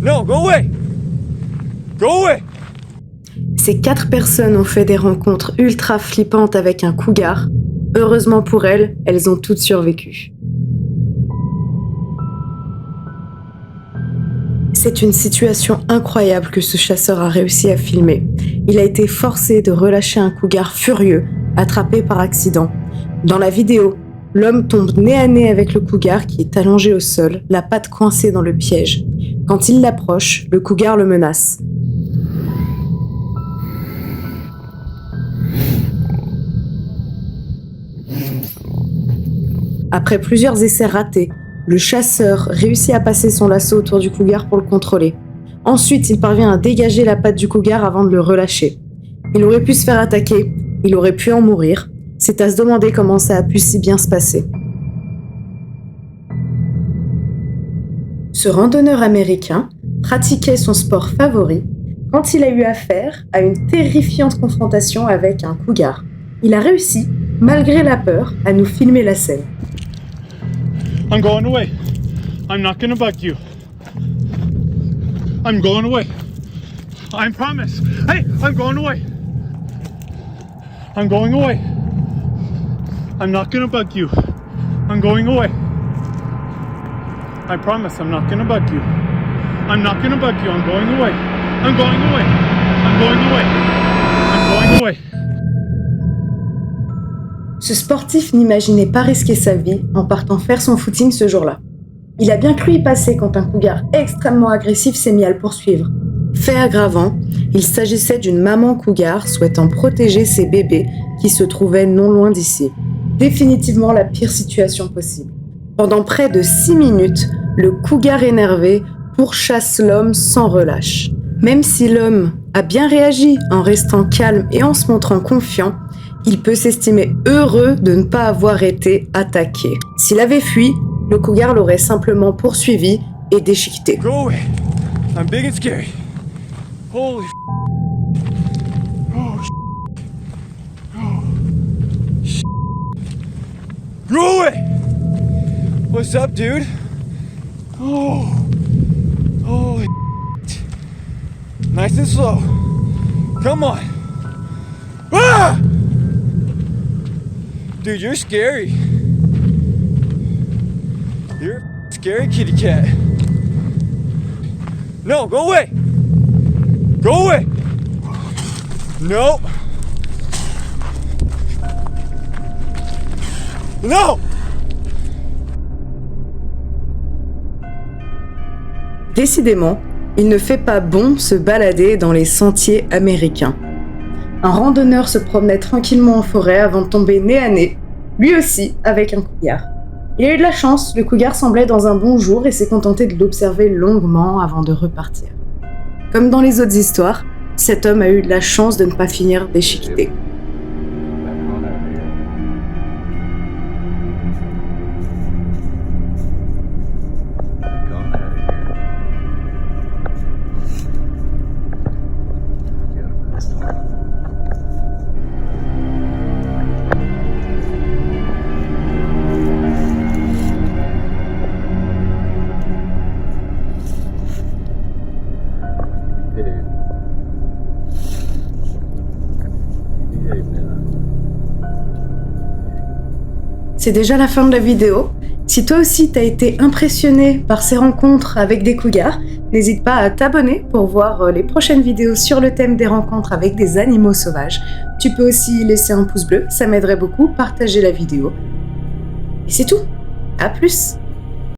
No, go away! Go away! Ces 4 personnes ont fait des rencontres ultra flippantes avec un cougar. Heureusement pour elles, elles ont toutes survécu. C'est une situation incroyable que ce chasseur a réussi à filmer. Il a été forcé de relâcher un cougar furieux, attrapé par accident. Dans la vidéo, l'homme tombe nez à nez avec le cougar qui est allongé au sol, la patte coincée dans le piège. Quand il l'approche, le cougar le menace. Après plusieurs essais ratés, le chasseur réussit à passer son lasso autour du cougar pour le contrôler. Ensuite, il parvient à dégager la patte du cougar avant de le relâcher. Il aurait pu se faire attaquer, il aurait pu en mourir. C'est à se demander comment ça a pu si bien se passer. Ce randonneur américain pratiquait son sport favori quand il a eu affaire à une terrifiante confrontation avec un cougar. Il a réussi, malgré la peur, à nous filmer la scène. I'm going away. I'm not gonna bug you. I'm going away. I promise. Hey, I'm going away. I'm going away. I'm not gonna bug you. I'm going away. I promise I'm not gonna bug you. I'm not gonna bug you. I'm going away. I'm going away. I'm going away. I'm going away. Ce sportif n'imaginait pas risquer sa vie en partant faire son footing ce jour-là. Il a bien cru y passer quand un cougar extrêmement agressif s'est mis à le poursuivre. Fait aggravant, il s'agissait d'une maman cougar souhaitant protéger ses bébés qui se trouvaient non loin d'ici. Définitivement la pire situation possible. Pendant près de 6 minutes, le cougar énervé pourchasse l'homme sans relâche. Même si l'homme a bien réagi en restant calme et en se montrant confiant, il peut s'estimer heureux de ne pas avoir été attaqué. S'il avait fui, le cougar l'aurait simplement poursuivi et déchiqueté. Go away! I'm big and scary. Holy Oh Go away! What's up, dude? Oh Holy Nice and slow. Come on. Ah! Dude, you're scary. You're a scary kitty cat. No, go away. Go away. No. No. Décidément, il ne fait pas bon se balader dans les sentiers américains. Un randonneur se promenait tranquillement en forêt avant de tomber nez à nez, lui aussi avec un cougar. Il a eu de la chance, le cougar semblait dans un bon jour et s'est contenté de l'observer longuement avant de repartir. Comme dans les autres histoires, cet homme a eu de la chance de ne pas finir déchiqueté. C'est déjà la fin de la vidéo. Si toi aussi t'as été impressionné par ces rencontres avec des cougars, n'hésite pas à t'abonner pour voir les prochaines vidéos sur le thème des rencontres avec des animaux sauvages. Tu peux aussi laisser un pouce bleu, ça m'aiderait beaucoup, partager la vidéo. Et c'est tout. À plus!